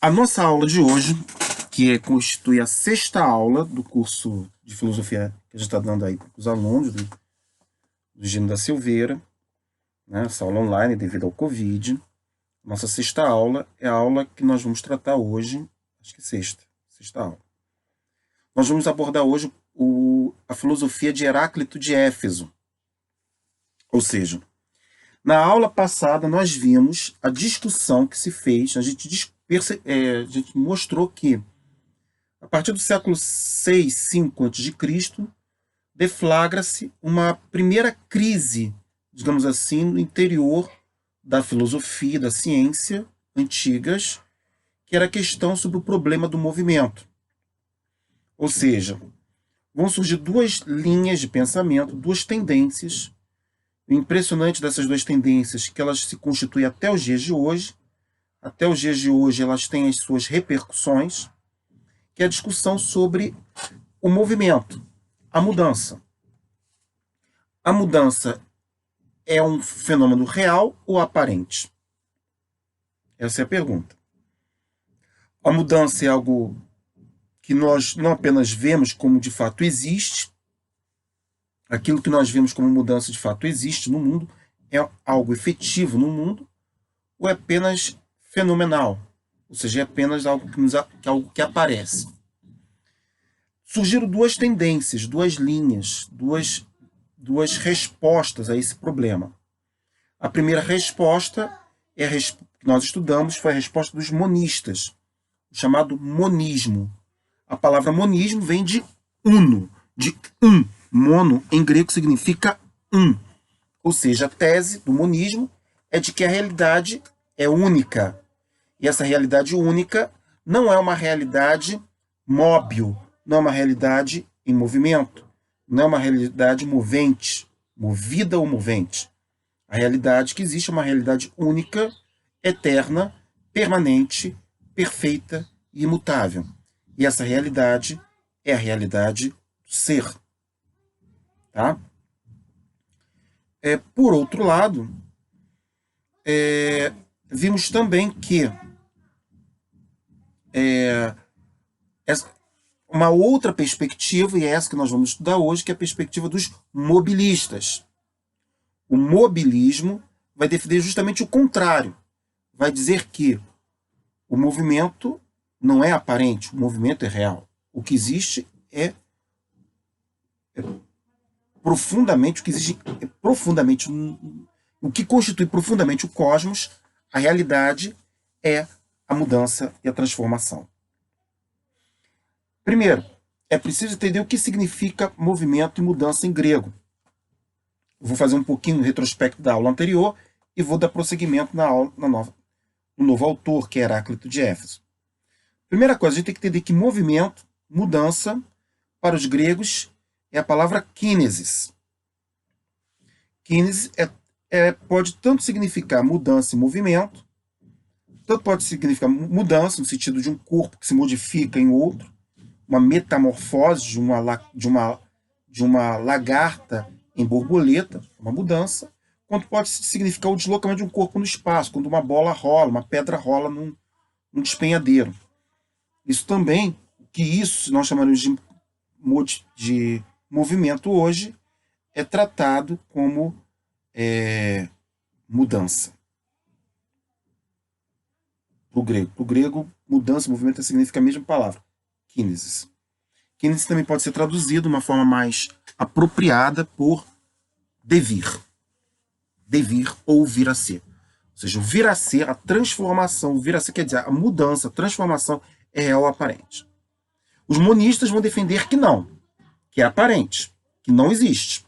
A nossa aula de hoje, constitui a sexta aula do curso de filosofia que a gente está dando aí para os alunos do Gino da Silveira, né, essa aula online devido ao Covid. Nossa sexta aula é a aula que nós vamos tratar hoje, acho que sexta aula. Nós vamos abordar hoje a filosofia de Heráclito de Éfeso. Ou seja, na aula passada nós vimos a discussão que se fez, a gente mostrou que a partir do século 6, 5 a.C., deflagra-se uma primeira crise, digamos assim, no interior da filosofia, da ciência antigas, que era a questão sobre o problema do movimento. Ou seja, vão surgir duas linhas de pensamento, duas tendências. O impressionante dessas duas tendências é que elas se constituem até os dias de hoje. Até os dias de hoje elas têm as suas repercussões, que é a discussão sobre o movimento, a mudança. A mudança é um fenômeno real ou aparente? Essa é a pergunta. A mudança é algo que nós não apenas vemos como de fato existe, aquilo que nós vemos como mudança de fato existe no mundo, é algo efetivo no mundo, ou é apenas fenomenal, ou seja, é apenas algo que aparece. Surgiram duas tendências, duas linhas, duas respostas a esse problema. A primeira resposta que nós estudamos foi a resposta dos monistas, o chamado monismo. A palavra monismo vem de uno, de um. Mono, em grego, significa um. Ou seja, a tese do monismo é de que a realidade é única. E essa realidade única não é uma realidade móvel, não é uma realidade em movimento, não é uma realidade movente, movida ou movente. A realidade que existe é uma realidade única, eterna, permanente, perfeita e imutável. E essa realidade é a realidade do ser. Tá? Por outro lado, vimos também que uma outra perspectiva, e é essa que nós vamos estudar hoje, que é a perspectiva dos mobilistas. O mobilismo vai defender justamente o contrário. Vai dizer que o movimento não é aparente, o movimento é real. O que existe é profundamente, o que constitui profundamente o cosmos, a realidade é a mudança e a transformação. Primeiro, é preciso entender o que significa movimento e mudança em grego. Eu vou fazer um pouquinho no retrospecto da aula anterior e vou dar prosseguimento no novo autor, que é Heráclito de Éfeso. Primeira coisa, a gente tem que entender que movimento, mudança, para os gregos, é a palavra kinesis. Kinesis pode tanto significar mudança e movimento, tanto pode significar mudança, no sentido de um corpo que se modifica em outro, uma metamorfose de uma lagarta em borboleta, uma mudança, quanto pode significar o deslocamento de um corpo no espaço, quando uma bola rola, uma pedra rola num despenhadeiro. Isso também, isso nós chamaremos de movimento hoje, é tratado como mudança. Para o grego, mudança e movimento significa a mesma palavra, kinesis. Kinesis também pode ser traduzido de uma forma mais apropriada por devir. Devir ou vir a ser. Ou seja, o vir a ser, a transformação, o vir a ser quer dizer a mudança, a transformação é real ou aparente. Os monistas vão defender que não, que é aparente, que não existe.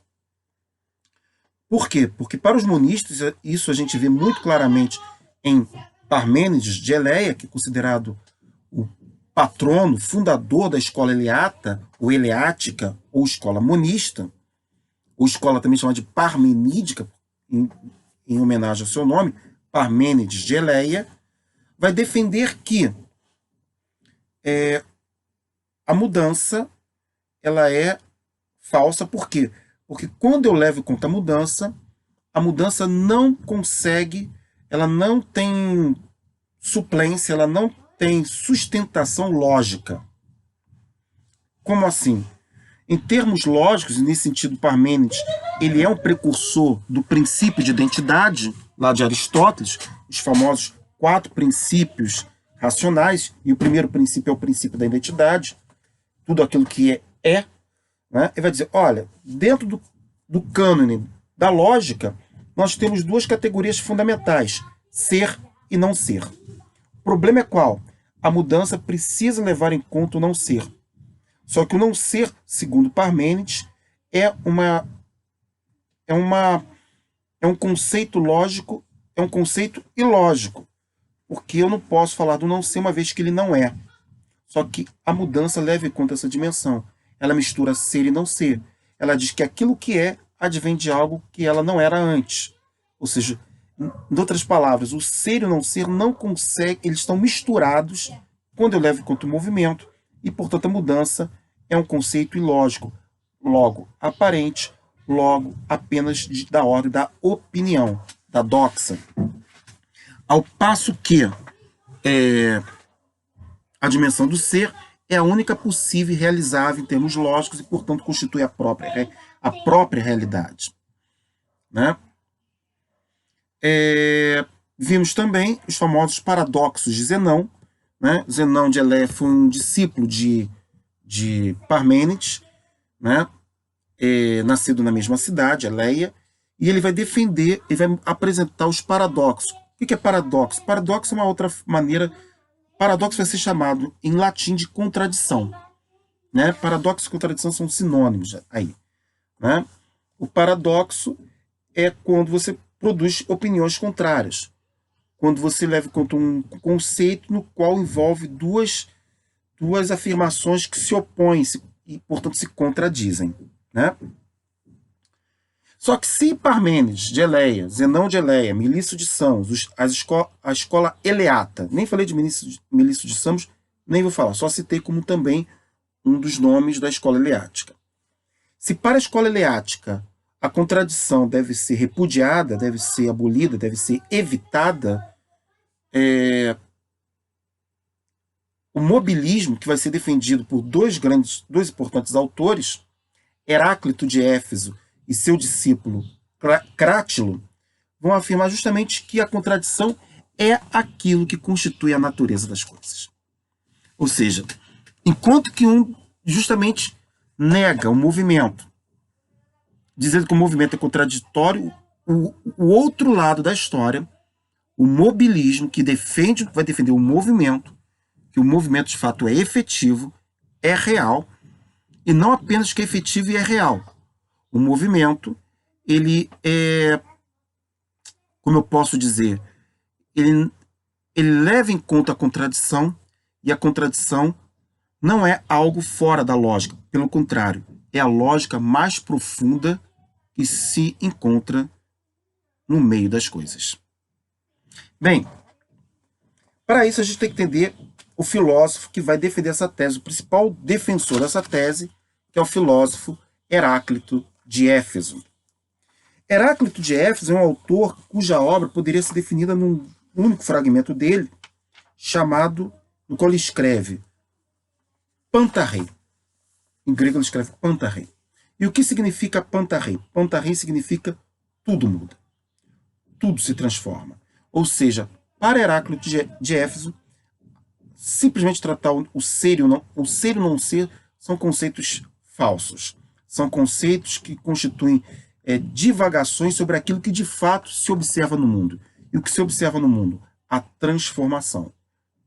Por quê? Porque para os monistas, isso a gente vê muito claramente em Parmênides de Eleia, que é considerado o patrono, fundador da escola eleata, ou eleática, ou escola monista, ou escola também chamada de parmenídica, em homenagem ao seu nome, Parmênides de Eleia, vai defender que a mudança ela é falsa. Por quê? Porque quando eu levo em conta a mudança não consegue, ela não tem suplência, ela não tem sustentação lógica. Como assim? Em termos lógicos, e nesse sentido, Parmênides, ele é um precursor do princípio de identidade, lá de Aristóteles, os famosos 4 princípios racionais, e o primeiro princípio é o princípio da identidade, tudo aquilo que é, né? Ele vai dizer, olha, dentro do cânone da lógica, nós temos 2 categorias fundamentais, ser e não ser. O problema é qual? A mudança precisa levar em conta o não ser. Só que o não ser, segundo Parmênides, é um conceito lógico, é um conceito ilógico, porque eu não posso falar do não ser uma vez que ele não é. Só que a mudança leva em conta essa dimensão. Ela mistura ser e não ser. Ela diz que aquilo que é advém de algo que ela não era antes. Ou seja, em outras palavras, o ser e o não ser não conseguem, eles estão misturados quando eu levo em conta o movimento, e, portanto, a mudança é um conceito ilógico, logo aparente, logo apenas da ordem da opinião, da doxa. Ao passo que a dimensão do ser é a única possível e realizável em termos lógicos e, portanto, constitui a própria realidade. Né? Vimos também os famosos paradoxos de Zenão. Né? Zenão de Eleia foi um discípulo de Parmênides, né? Nascido na mesma cidade, Eleia, e ele vai defender, ele vai apresentar os paradoxos. O que é paradoxo? Paradoxo é uma outra maneira. Paradoxo vai ser chamado em latim de contradição. Né? Paradoxo e contradição são sinônimos aí. Né? O paradoxo é quando você produz opiniões contrárias. Quando você leva em conta um conceito no qual envolve duas afirmações que se opõem e, portanto, se contradizem. Né? Só que se Parmênides de Eleia, Zenão de Eleia, Milício de Samos, a escola eleata, nem falei de Milício de Samos, nem vou falar, só citei como também um dos nomes da escola eleática. Se para a escola eleática a contradição deve ser repudiada, deve ser abolida, deve ser evitada, o mobilismo, que vai ser defendido por dois importantes autores, Heráclito de Éfeso e seu discípulo Crátilo, vão afirmar justamente que a contradição é aquilo que constitui a natureza das coisas. Ou seja, enquanto que um justamente nega o movimento, dizendo que o movimento é contraditório, o outro lado da história, o mobilismo, que vai defender o movimento, que o movimento de fato é efetivo, é real, e não apenas que é efetivo e é real. O movimento, ele é, como eu posso dizer, ele leva em conta a contradição, e a contradição não é algo fora da lógica, pelo contrário, é a lógica mais profunda que se encontra no meio das coisas. Bem, para isso a gente tem que entender o filósofo que vai defender essa tese, o principal defensor dessa tese, que é o filósofo Heráclito de Éfeso. Heráclito de Éfeso é um autor cuja obra poderia ser definida num único fragmento dele, no qual ele escreve Pantarrei. Em grego ele escreve Pantarrei. E o que significa Pantarrei? Pantarrei significa tudo muda. Tudo se transforma. Ou seja, para Heráclito de Éfeso, simplesmente tratar o ser e o não ser são conceitos falsos. São conceitos que constituem divagações sobre aquilo que de fato se observa no mundo. E o que se observa no mundo? A transformação.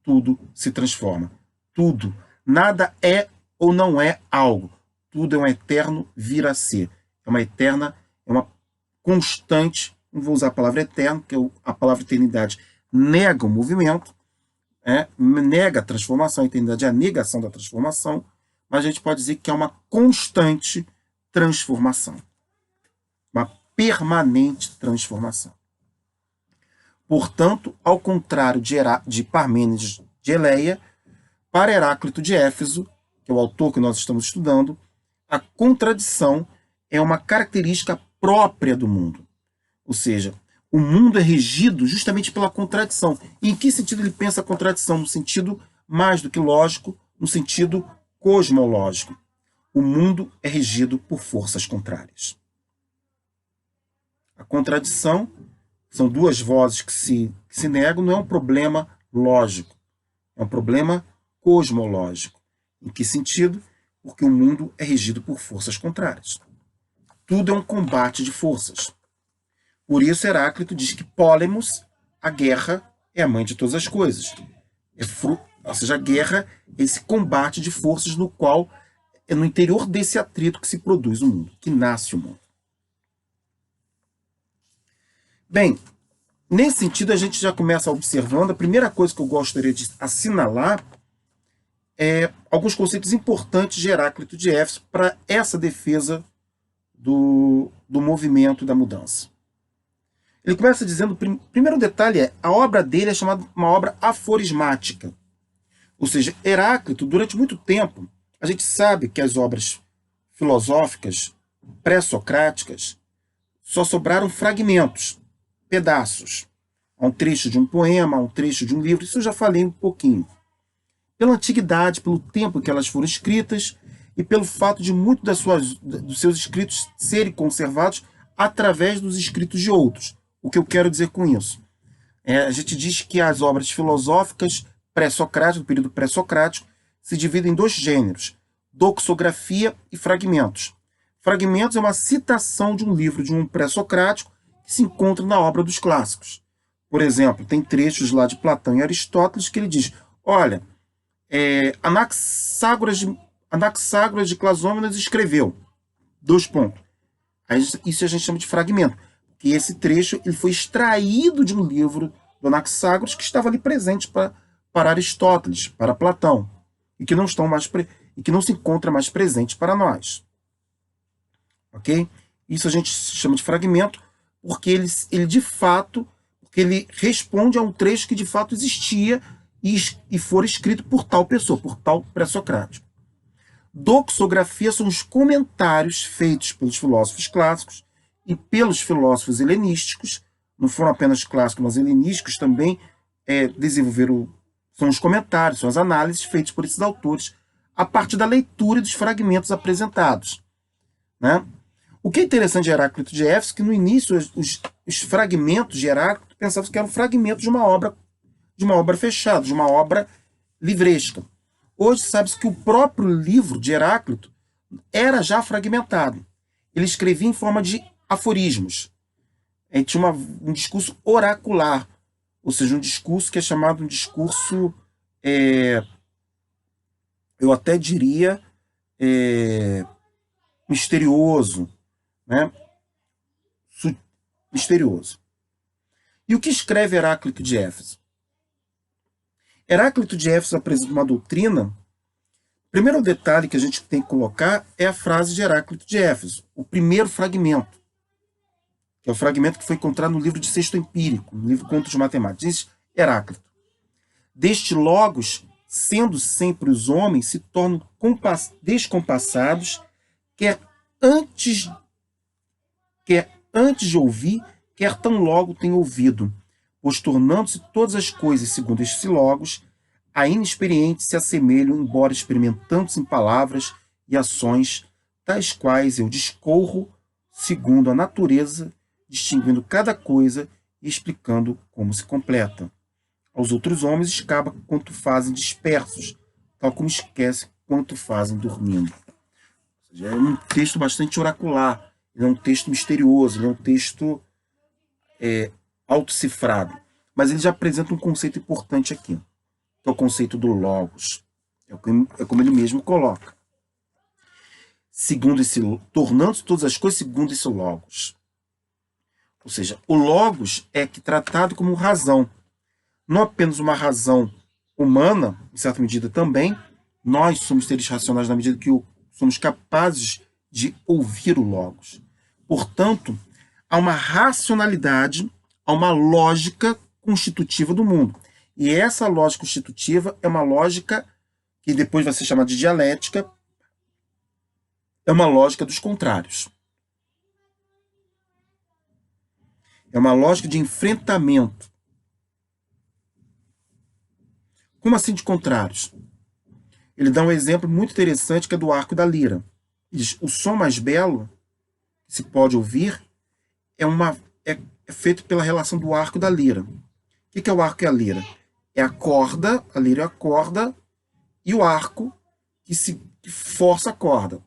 Tudo se transforma. Tudo. Nada é ou não é algo. Tudo é um eterno vir a ser. É uma constante, não vou usar a palavra eterno, porque a palavra eternidade nega o movimento, nega a transformação, a eternidade é a negação da transformação, mas a gente pode dizer que é uma constante transformação. Uma permanente transformação. Portanto, ao contrário de Parmênides de Eleia, para Heráclito de Éfeso, que é o autor que nós estamos estudando, a contradição é uma característica própria do mundo. Ou seja, o mundo é regido justamente pela contradição. E em que sentido ele pensa a contradição? No sentido mais do que lógico, no sentido cosmológico. O mundo é regido por forças contrárias. A contradição são duas vozes que se negam, não é um problema lógico, é um problema cosmológico. Em que sentido? Porque o mundo é regido por forças contrárias. Tudo é um combate de forças. Por isso Heráclito diz que Pólemos, a guerra, é a mãe de todas as coisas. Ou seja, a guerra é esse combate de forças no qual é no interior desse atrito que se produz o mundo, que nasce o mundo. Bem, nesse sentido a gente já começa observando, a primeira coisa que eu gostaria de assinalar é alguns conceitos importantes de Heráclito de Éfeso para essa defesa do movimento da mudança. Ele começa dizendo, o primeiro detalhe é, a obra dele é chamada uma obra aforismática. Ou seja, Heráclito, durante muito tempo, a gente sabe que as obras filosóficas pré-socráticas só sobraram fragmentos, pedaços. Há um trecho de um poema, há um trecho de um livro, isso eu já falei um pouquinho. Pela antiguidade, pelo tempo que elas foram escritas e pelo fato de muitos dos seus escritos serem conservados através dos escritos de outros. O que eu quero dizer com isso? A gente diz que as obras filosóficas pré-socráticas, do período pré-socrático, se dividem em dois gêneros, doxografia e fragmentos. Fragmentos é uma citação de um livro de um pré-socrático que se encontra na obra dos clássicos. Por exemplo, tem trechos lá de Platão e Aristóteles que ele diz, olha, Anaxágoras de Clasômenas escreveu, : Isso a gente chama de fragmento, porque esse trecho ele foi extraído de um livro do Anaxágoras que estava ali presente para Aristóteles, para Platão, e que não se encontra mais presente para nós. Ok? Isso a gente chama de fragmento, porque ele de fato, porque ele responde a um trecho que de fato existia e for escrito por tal pessoa, por tal pré-socrático. Doxografia são os comentários feitos pelos filósofos clássicos e pelos filósofos helenísticos, não foram apenas clássicos, mas helenísticos também são os comentários, são as análises feitas por esses autores a partir da leitura dos fragmentos apresentados. Né? O que é interessante de Heráclito de Éfeso é que no início os fragmentos de Heráclito pensavam que eram fragmentos de uma obra fechada, de uma obra livresca. Hoje sabe-se que o próprio livro de Heráclito era já fragmentado. Ele escrevia em forma de aforismos. Ele tinha um discurso oracular, ou seja, um discurso que é chamado um discurso, eu até diria, misterioso, né? Misterioso. E o que escreve Heráclito de Éfeso? Heráclito de Éfeso apresenta uma doutrina. O primeiro detalhe que a gente tem que colocar é a frase de Heráclito de Éfeso, o primeiro fragmento, que é o fragmento que foi encontrado no livro de Sexto Empírico, no livro Contos Matemáticos. Diz Heráclito: deste logos, sendo sempre os homens, se tornam descompassados, quer antes de ouvir, quer tão logo tenham ouvido, pois tornando-se todas as coisas segundo estes logos, a inexperientes se assemelham, embora experimentando-se em palavras e ações, tais quais eu discorro segundo a natureza, distinguindo cada coisa e explicando como se completa. Aos outros homens escapa quanto fazem dispersos, tal como esquece quanto fazem dormindo. Ou seja, é um texto bastante oracular, ele é um texto misterioso, ele é um texto autocifrado. Mas ele já apresenta um conceito importante aqui, que é o conceito do logos. É como ele mesmo coloca. Tornando-se todas as coisas segundo esse logos. Ou seja, o logos é tratado como razão. Não apenas uma razão humana, em certa medida também. Nós somos seres racionais na medida que somos capazes de ouvir o logos. Portanto, há uma racionalidade, há uma lógica constitutiva do mundo. E essa lógica constitutiva é uma lógica que depois vai ser chamada de dialética, é uma lógica dos contrários. É uma lógica de enfrentamento. Como assim de contrários? Ele dá um exemplo muito interessante que é do arco e da lira. Ele diz, o som mais belo que se pode ouvir é feito pela relação do arco e da lira. O que é o arco e a lira? É a lira é a corda e o arco que força a corda.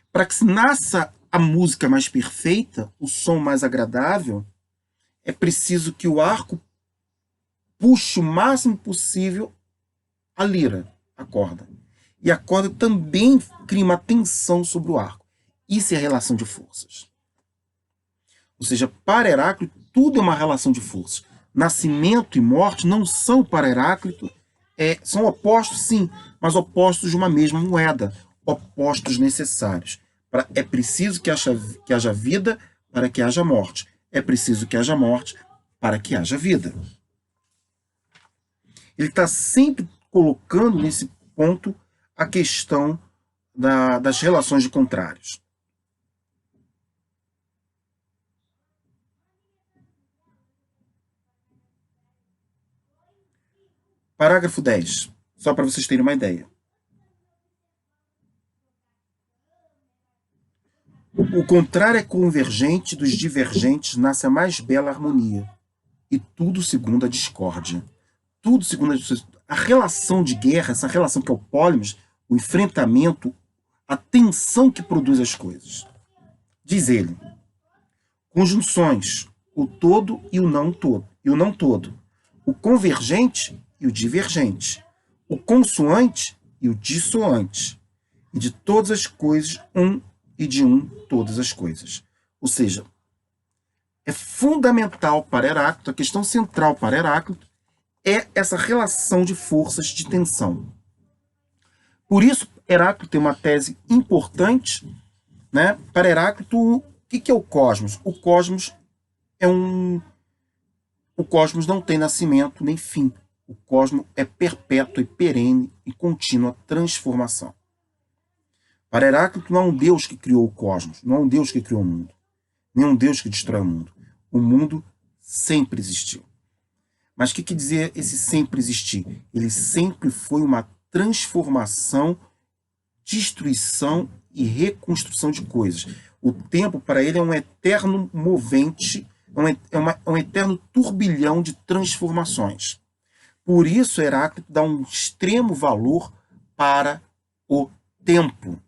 Para que se nasça a música mais perfeita, o som mais agradável, é preciso que o arco puxe o máximo possível a lira, a corda. E a corda também cria uma tensão sobre o arco. Isso é a relação de forças. Ou seja, para Heráclito, tudo é uma relação de forças. Nascimento e morte não são para Heráclito, são opostos, sim, mas opostos de uma mesma moeda, opostos necessários. É preciso que haja vida para que haja morte. É preciso que haja morte para que haja vida. Ele está sempre colocando nesse ponto a questão das relações de contrários. Parágrafo 10, só para vocês terem uma ideia. O contrário é convergente, dos divergentes nasce a mais bela harmonia. E tudo segundo a discórdia. Tudo segundo a relação de guerra, essa relação que é o pólimos, o enfrentamento, a tensão que produz as coisas. Diz ele, conjunções, o todo e o não todo, o convergente e o divergente, o consoante e o dissoante, e de todas as coisas e de todas as coisas. Ou seja, é fundamental para Heráclito, a questão central para Heráclito é essa relação de forças de tensão. Por isso, Heráclito tem uma tese importante, né? Para Heráclito, o que é o cosmos? O cosmos não tem nascimento nem fim. O cosmos é perpétuo e perene e contínua transformação. Para Heráclito, não é um Deus que criou o cosmos, não é um Deus que criou o mundo, nem um Deus que destrói o mundo. O mundo sempre existiu. Mas o que quer dizer esse sempre existir? Ele sempre foi uma transformação, destruição e reconstrução de coisas. O tempo, para ele, é um eterno movente, um eterno turbilhão de transformações. Por isso, Heráclito dá um extremo valor para o tempo.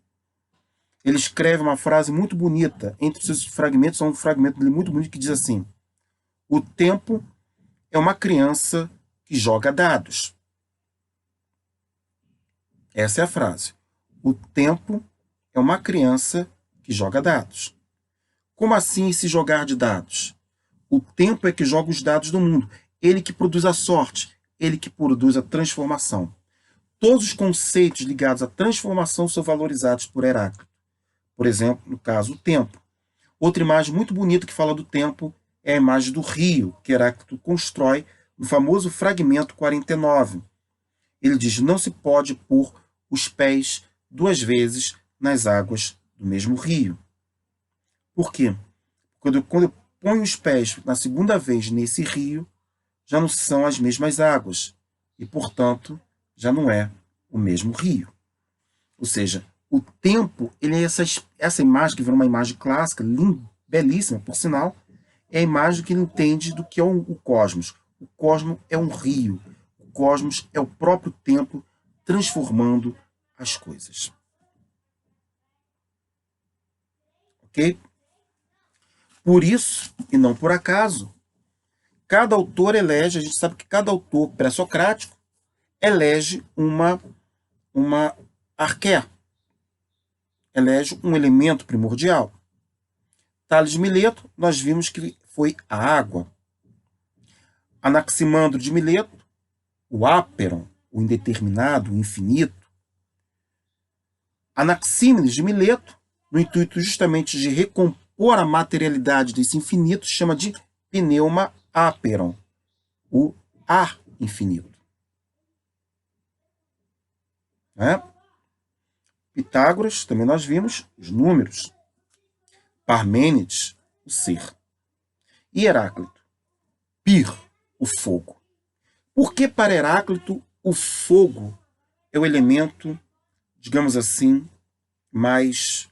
Ele escreve uma frase muito bonita. Entre os seus fragmentos, há um fragmento dele muito bonito que diz assim: o tempo é uma criança que joga dados. Essa é a frase. O tempo é uma criança que joga dados. Como assim se jogar de dados? O tempo é que joga os dados do mundo. Ele que produz a sorte. Ele que produz a transformação. Todos os conceitos ligados à transformação são valorizados por Heráclito. Por exemplo, no caso, o tempo. Outra imagem muito bonita que fala do tempo é a imagem do rio, que Heráclito constrói no famoso fragmento 49. Ele diz, não se pode pôr os pés duas vezes nas águas do mesmo rio. Por quê? Quando eu ponho os pés na segunda vez nesse rio, já não são as mesmas águas. E, portanto, já não é o mesmo rio. Ou seja, o tempo, ele é essa imagem que virou uma imagem clássica, belíssima, por sinal, é a imagem que ele entende do que é o cosmos. O cosmos é um rio. O cosmos é o próprio tempo transformando as coisas. Ok? Por isso, e não por acaso, cada autor elege, a gente sabe que cada autor pré-socrático elege uma arqué, elege um elemento primordial. Tales de Mileto, nós vimos que foi a água. Anaximandro de Mileto, o áperon, o indeterminado, o infinito. Anaxímenes de Mileto, no intuito justamente de recompor a materialidade desse infinito, chama de pneuma áperon, o ar infinito. Né? Pitágoras, também nós vimos os números. Parmênides, o ser. E Heráclito? Pir, o fogo. Por que para Heráclito o fogo é o elemento, digamos assim, mais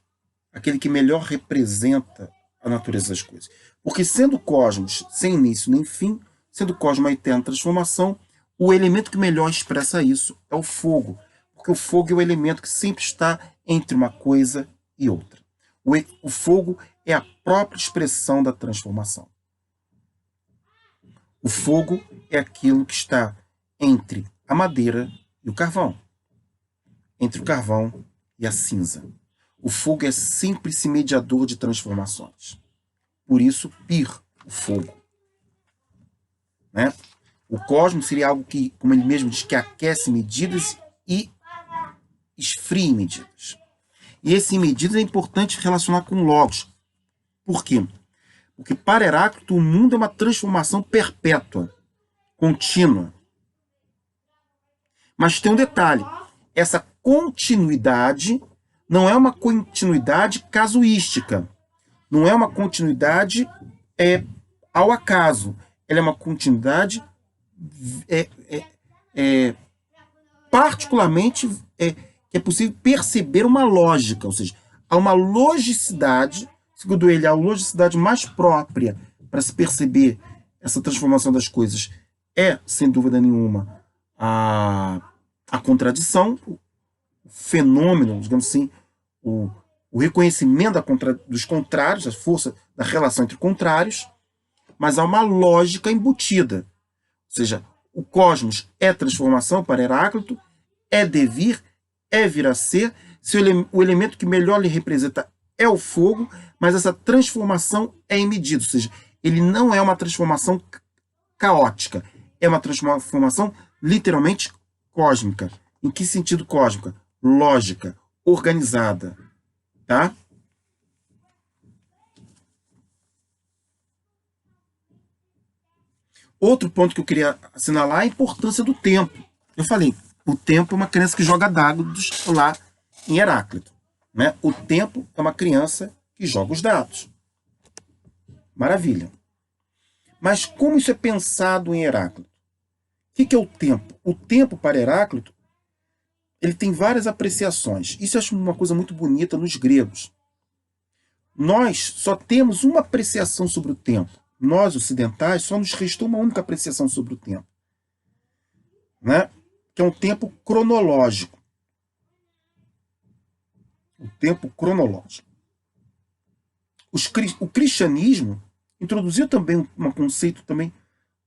aquele que melhor representa a natureza das coisas? Porque sendo o cosmos sem início nem fim, sendo o cosmos uma eterna transformação, o elemento que melhor expressa isso é o fogo. Porque o fogo é o elemento que sempre está entre uma coisa e outra. O fogo é a própria expressão da transformação. O fogo é aquilo que está entre a madeira e o carvão. Entre o carvão e a cinza. O fogo é sempre esse mediador de transformações. Por isso, Pir, o fogo. Né? O cosmos seria algo que, como ele mesmo diz, que aquece medidas e esfria medidas. E esse medidas é importante relacionar com Logos. Por quê? Porque para Heráclito o mundo é uma transformação perpétua, contínua. Mas tem um detalhe. Essa continuidade não é uma continuidade casuística. Não é uma continuidade ao acaso. Ela é uma continuidade particularmente que é possível perceber uma lógica. Ou seja, há uma logicidade, segundo ele, a logicidade mais própria para se perceber essa transformação das coisas é, sem dúvida nenhuma, a contradição, o fenômeno, digamos assim, o reconhecimento dos contrários, a força da relação entre contrários, mas há uma lógica embutida. Ou seja, o cosmos é transformação para Heráclito, é devir, é vir a ser, o elemento que melhor lhe representa é o fogo, mas essa transformação é em medida, ou seja, ele não é uma transformação caótica, é uma transformação literalmente cósmica. Em que sentido cósmica? Lógica, organizada, tá? Outro ponto que eu queria assinalar é a importância do tempo. Eu falei, o tempo é uma criança que joga dados lá em Heráclito. Né? O tempo é uma criança que joga os dados. Maravilha. Mas como isso é pensado em Heráclito? O que é o tempo? O tempo para Heráclito, ele tem várias apreciações. Isso eu acho uma coisa muito bonita nos gregos. Nós só temos uma apreciação sobre o tempo. Nós, ocidentais, só nos restou uma única apreciação sobre o tempo. Né? Que é um tempo cronológico. O tempo cronológico. O cristianismo introduziu também um conceito também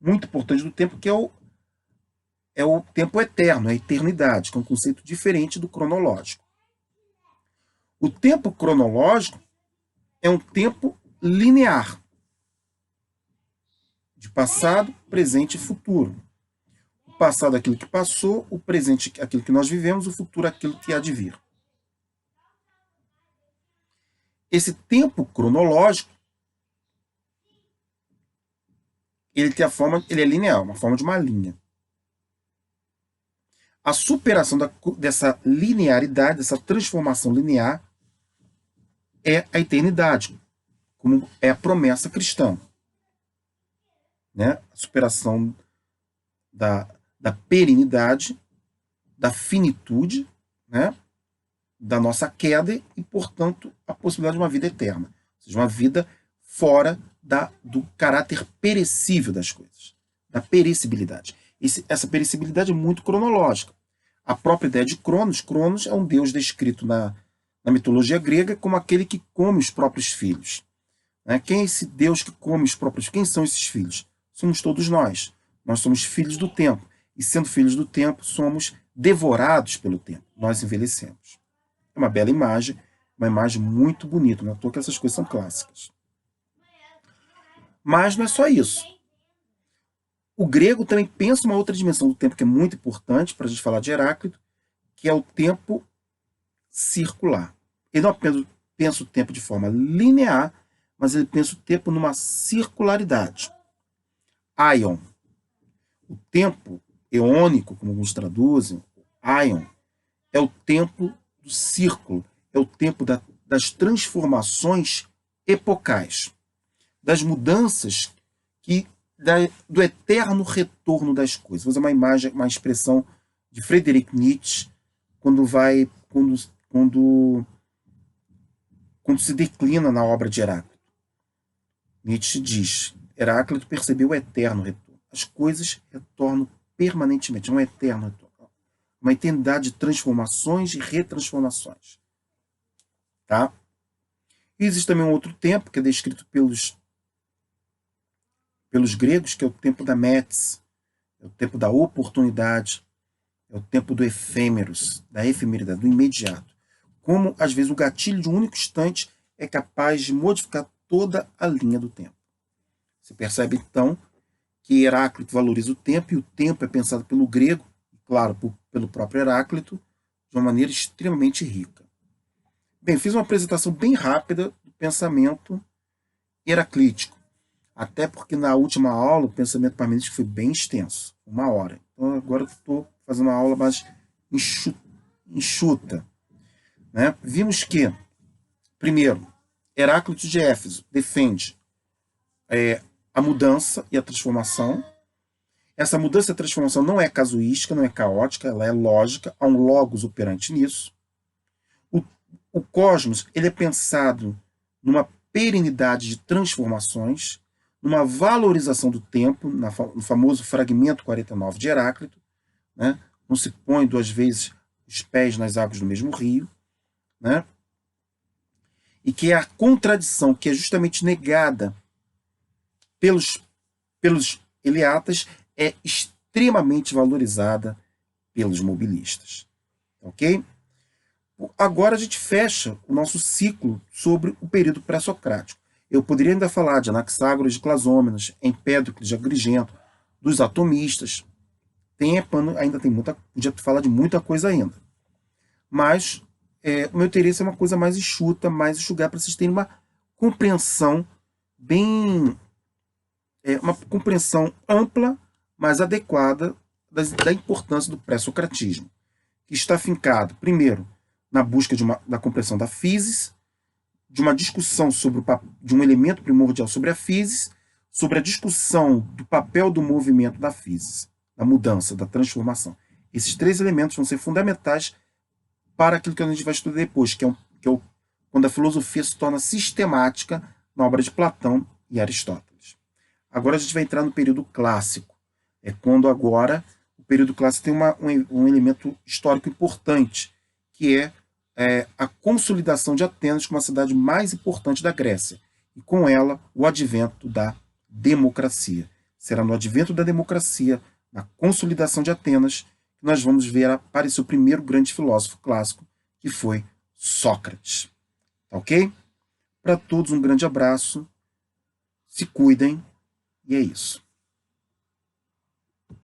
muito importante do tempo, que é o tempo eterno, a eternidade, que é um conceito diferente do cronológico. O tempo cronológico é um tempo linear, de passado, presente e futuro. O passado é aquilo que passou, o presente é aquilo que nós vivemos, o futuro é aquilo que há de vir. Esse tempo cronológico, ele é linear, uma forma de uma linha. A superação dessa linearidade, dessa transformação linear, é a eternidade, como é a promessa cristã. Né? A superação da perenidade, da finitude, né? Da nossa queda e, portanto, a possibilidade de uma vida eterna. Ou seja, uma vida fora do caráter perecível das coisas, da perecibilidade. Essa perecibilidade é muito cronológica. A própria ideia de Cronos é um deus descrito na mitologia grega como aquele que come os próprios filhos. Né? Quem é esse deus que come os próprios filhos? Quem são esses filhos? Somos todos nós. Nós somos filhos do tempo. E sendo filhos do tempo, somos devorados pelo tempo. Nós envelhecemos. É uma bela imagem, uma imagem muito bonita. Não é à toa que essas coisas são clássicas. Mas não é só isso. O grego também pensa uma outra dimensão do tempo que é muito importante para a gente falar de Heráclito, que é o tempo circular. Ele não apenas pensa o tempo de forma linear, mas ele pensa o tempo numa circularidade. Aion. O tempo eônico, como alguns traduzem, aion, é o tempo do círculo, é o tempo das transformações epocais, das mudanças do eterno retorno das coisas. Vou usar uma imagem, uma expressão de Friedrich Nietzsche, quando se declina na obra de Heráclito. Nietzsche diz: Heráclito percebeu o eterno retorno. As coisas retornam permanentemente, um eterno retorno. Uma eternidade de transformações e retransformações. Tá? E existe também um outro tempo que é descrito pelos gregos, que é o tempo da metis, é o tempo da oportunidade, é o tempo do efêmeros, da efemeridade, do imediato. Como, às vezes, o gatilho de um único instante é capaz de modificar toda a linha do tempo. Você percebe, então, que Heráclito valoriza o tempo, e o tempo é pensado pelo grego, claro, pelo próprio Heráclito, de uma maneira extremamente rica. Bem, fiz uma apresentação bem rápida do pensamento heraclítico, até porque na última aula o pensamento parmenídeo foi bem extenso, 1 hora. Então agora eu estou fazendo uma aula mais enxuta. Né? Vimos que, primeiro, Heráclito de Éfeso defende a mudança e a transformação. Essa mudança e a transformação não é casuística, não é caótica, ela é lógica, há um logos operante nisso. O cosmos ele é pensado numa perenidade de transformações, numa valorização do tempo, no famoso fragmento 49 de Heráclito, né? Não se põe 2 vezes os pés nas águas do mesmo rio, né? E que é a contradição que é justamente negada pelos eleatas é extremamente valorizada pelos mobilistas. Ok? Agora a gente fecha o nosso ciclo sobre o período pré-socrático. Eu poderia ainda falar de Anaxágoras de Clasômenas, Empédocles de Agrigento, dos atomistas. Ainda tem podia falar de muita coisa ainda. Mas o meu interesse é uma coisa mais enxuta, mais enxugar, para vocês terem uma compreensão uma compreensão ampla, mas adequada da importância do pré-socratismo, que está fincado, primeiro, na busca da compreensão da physis, de uma discussão de um elemento primordial sobre a physis, sobre a discussão do papel do movimento da physis, da mudança, da transformação. Esses 3 elementos vão ser fundamentais para aquilo que a gente vai estudar depois, que é quando a filosofia se torna sistemática na obra de Platão e Aristóteles. Agora a gente vai entrar no período clássico. É quando agora o período clássico tem um elemento histórico importante, que é a consolidação de Atenas como a cidade mais importante da Grécia, e com ela o advento da democracia. Será no advento da democracia, na consolidação de Atenas, que nós vamos ver aparecer o primeiro grande filósofo clássico, que foi Sócrates. Tá ok? Para todos um grande abraço, se cuidem, e é isso.